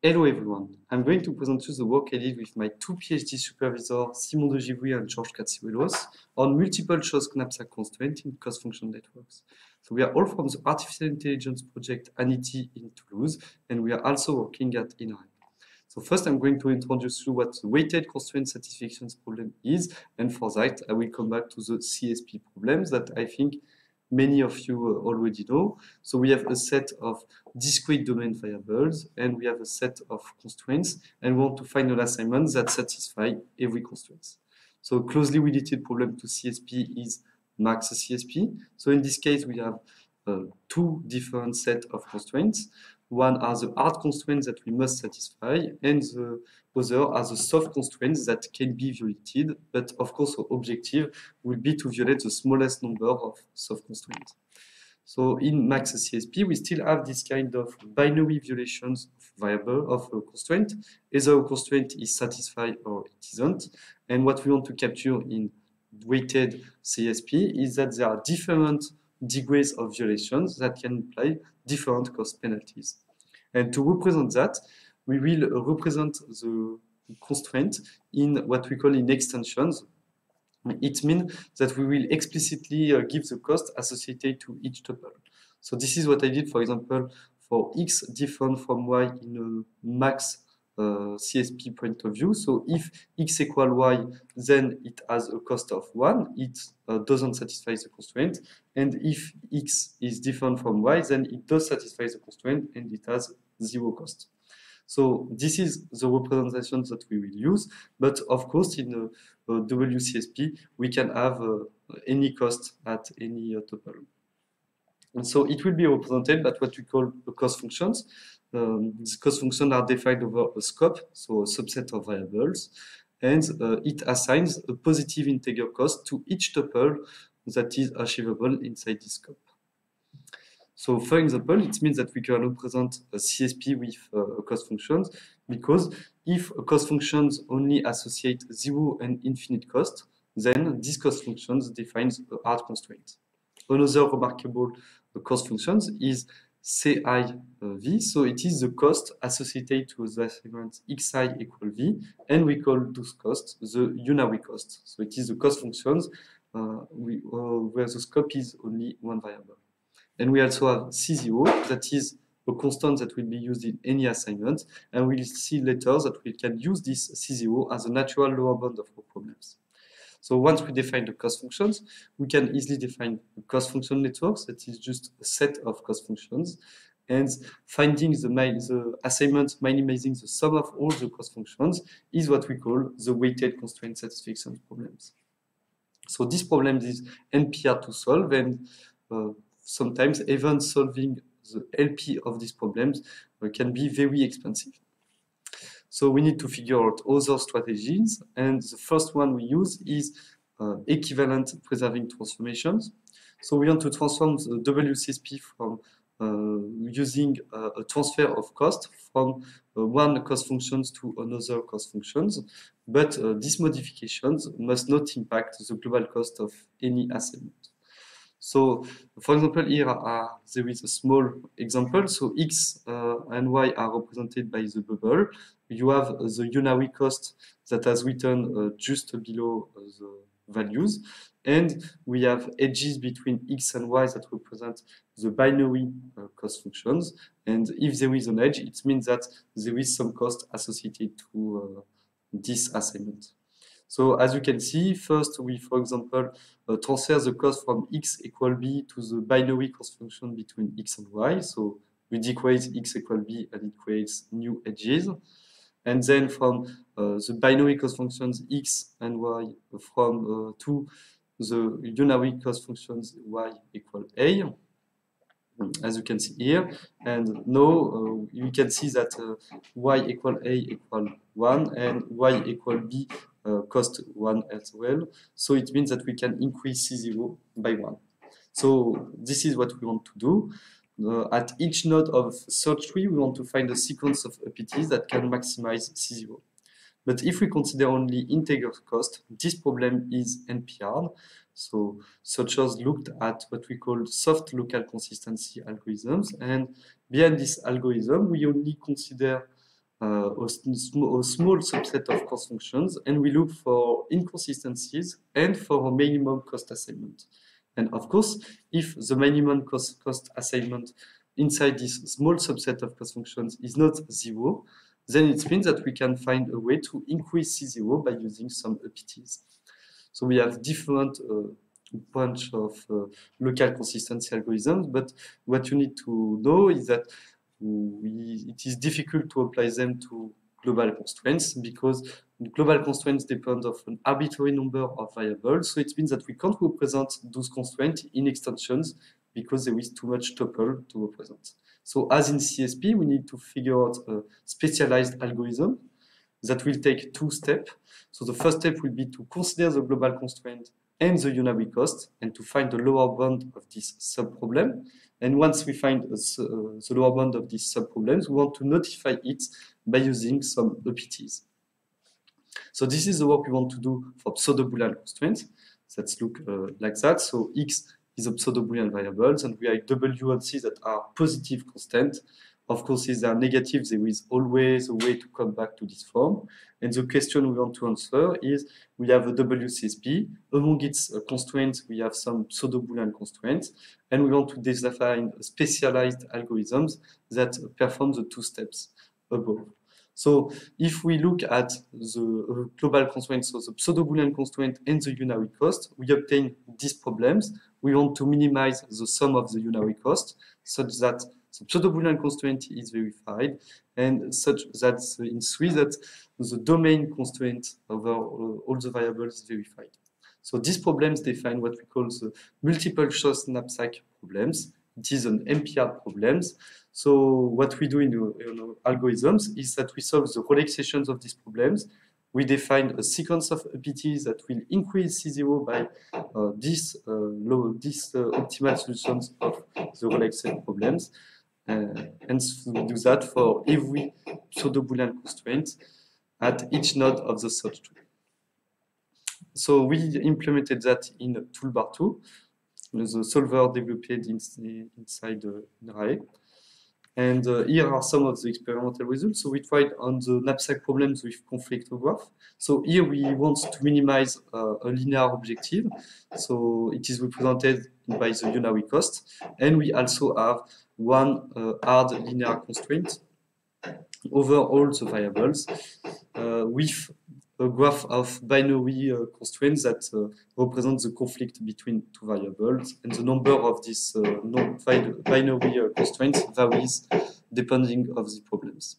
Hello everyone, I'm going to present you the work I did with my two PhD supervisors, Simon de Givry and George Katsiouelos, on multiple choice knapsack constraints in cost function networks. So we are all from the Artificial Intelligence project ANITI in Toulouse, and we are also working at INRAE. So first I'm going to introduce you what the weighted constraint satisfaction problem is, and for that I will come back to the CSP problems that I think many of you already know. So we have a set of discrete domain variables, and we have a set of constraints, and we want to find an assignment that satisfy every constraint. So a closely related problem to CSP is max CSP. So in this case, we have two different sets of constraints. One are the hard constraints that we must satisfy, and the other are the soft constraints that can be violated, but of course our objective will be to violate the smallest number of soft constraints. So in max CSP, we still have this kind of binary violations of variable of a constraint. Either a constraint is satisfied or it isn't. And what we want to capture in weighted CSP is that there are different degrees of violations that can imply different cost penalties. And to represent that, we will represent the constraint in what we call in extensions. It means that we will explicitly give the cost associated to each tuple. So this is what I did, for example, for x different from y in a max CSP point of view. So if x equal y, then it has a cost of 1. It doesn't satisfy the constraint. And if x is different from y, then it does satisfy the constraint and it has 0 cost. So this is the representation that we will use. But of course, in WCSP, we can have any cost at any tuple. And so it will be represented by what we call cost functions. These cost functions are defined over a scope, so a subset of variables, and it assigns a positive integer cost to each tuple that is achievable inside this scope. So for example, it means that we can represent a CSP with cost functions, because if cost functions only associate 0 and infinite cost, then this cost functions defines a hard constraint. Another remarkable cost functions is CIV, so it is the cost associated to the assignment xi equal v, and we call those costs the unary cost. So it is the cost functions where the scope is only one variable. And we also have C0, that is a constant that will be used in any assignment, and we'll see later that we can use this C0 as a natural lower bound of our problems. So once we define the cost functions, we can easily define cost function networks, that is just a set of cost functions, and finding the assignment minimizing the sum of all the cost functions is what we call the weighted constraint satisfaction problems. So this problem is NPR to solve, and sometimes even solving the LP of these problems can be very expensive. So we need to figure out other strategies, and the first one we use is equivalent preserving transformations. So we want to transform the WCSP from using a transfer of cost from one cost functions to another cost functions, but these modifications must not impact the global cost of any assignment. So, for example, here there is a small example. So x and y are represented by the bubble. You have the unary cost that has written just below the values, and we have edges between x and y that represent the binary cost functions. And if there is an edge, it means that there is some cost associated to this assignment. So as you can see, first we, for example, transfer the cost from x equal b to the binary cost function between x and y. So we decrease x equal b and it creates new edges. And then from the binary cost functions x and y to the unary cost functions y equal a, as you can see here. And now you can see that y equal a equal 1 and y equal b cost 1 as well. So it means that we can increase C0 by 1. So this is what we want to do. At each node of search tree, we want to find a sequence of APTs that can maximize C0. But if we consider only integer cost, this problem is NPR. So searchers looked at what we call soft local consistency algorithms. And behind this algorithm, we only consider a small subset of cost functions, and we look for inconsistencies and for a minimum cost assignment. And of course, if the minimum cost assignment inside this small subset of cost functions is not 0, then it means that we can find a way to increase C0 by using some APTs. So we have different bunch of local consistency algorithms, but what you need to know is that it is difficult to apply them to global constraints because global constraints depend on an arbitrary number of variables. So it means that we can't represent those constraints in extensions because there is too much tuple to represent. So as in CSP, we need to figure out a specialized algorithm that will take 2 steps. So the first step will be to consider the global constraint and the unary cost and to find the lower bound of this subproblem. And once we find the lower bound of these subproblems, we want to notify it by using some APTs. So this is the work we want to do for pseudo-Boolean constraints. Let's look like that. So X is a pseudo-Boolean variables, and we have W and C that are positive constant. Of course, if they are negative, there is always a way to come back to this form. And the question we want to answer is, we have a WCSP. Among its constraints, we have some pseudo-Boolean constraints, and we want to define specialized algorithms that perform the 2 steps above. So if we look at the global constraints, so the pseudo-Boolean constraint and the unary cost, we obtain these problems. We want to minimize the sum of the unary cost such that the pseudo-Boolean constraint is verified, and such that in 3 that the domain constraint over all the variables is verified. So these problems define what we call the multiple choice knapsack problems. It is an MPR problems. So what we do in algorithms is that we solve the relaxations of these problems. We define a sequence of APTs that will increase C0 by these optimal solutions of the relaxed problems. And we do that for every pseudo-Boolean constraint at each node of the search tree. So we implemented that in toolbar 2, the solver developed inside NRAE. And here are some of the experimental results. So we tried on the knapsack problems with conflict graph. So here we want to minimize a linear objective. So it is represented by the unary cost. And we also have one hard linear constraint over all the variables with a graph of binary constraints that represent the conflict between 2 variables, and the number of these binary constraints varies depending on the problems.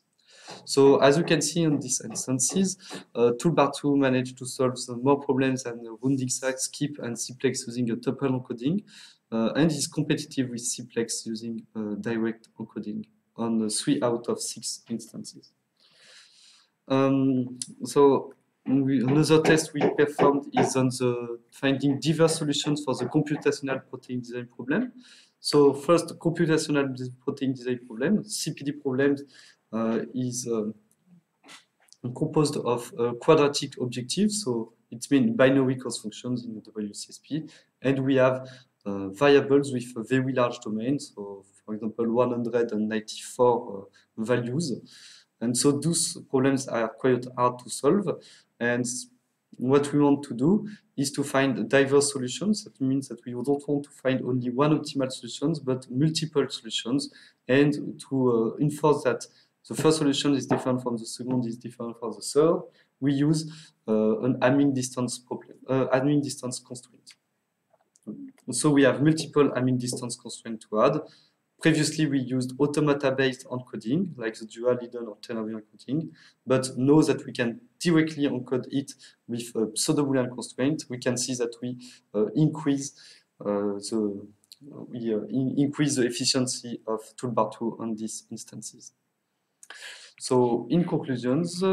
So as you can see in these instances, toolbar 2 managed to solve more problems than Rundingsat, Skip, and Cplex using a tuple encoding, and is competitive with Cplex using direct encoding on 3 out of 6 instances. So another test we performed is on the finding diverse solutions for the computational protein design problem. So first, computational protein design problem, CPD problems is composed of quadratic objectives. So it means binary cost functions in the WCSP, and we have variables with a very large domain. So for example, 194 values. And so those problems are quite hard to solve. And what we want to do is to find diverse solutions. That means that we don't want to find only one optimal solution, but multiple solutions, and to enforce that the first solution is different from the second, is different from the third. We use an Hamming distance problem, Hamming distance constraint. So we have multiple Hamming distance constraints to add. Previously, we used automata-based encoding, like the dual Eden or ternary encoding, but now that we can directly encode it with a pseudo-Boolean constraint, we can see that we increase the efficiency of toolbar 2 on these instances. So in conclusions,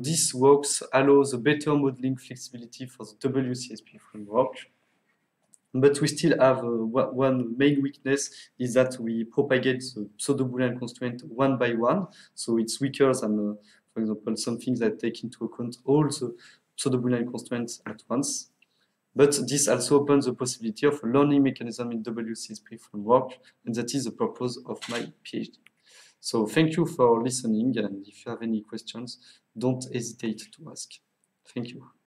this works allows a better modeling flexibility for the WCSP framework. But we still have one main weakness is that we propagate the pseudo-Boolean constraint one by one. So it's weaker than, for example, some things that take into account all the pseudo-Boolean constraints at once. But this also opens the possibility of a learning mechanism in WCSP framework, and that is the purpose of my PhD. So thank you for listening, and if you have any questions, don't hesitate to ask. Thank you.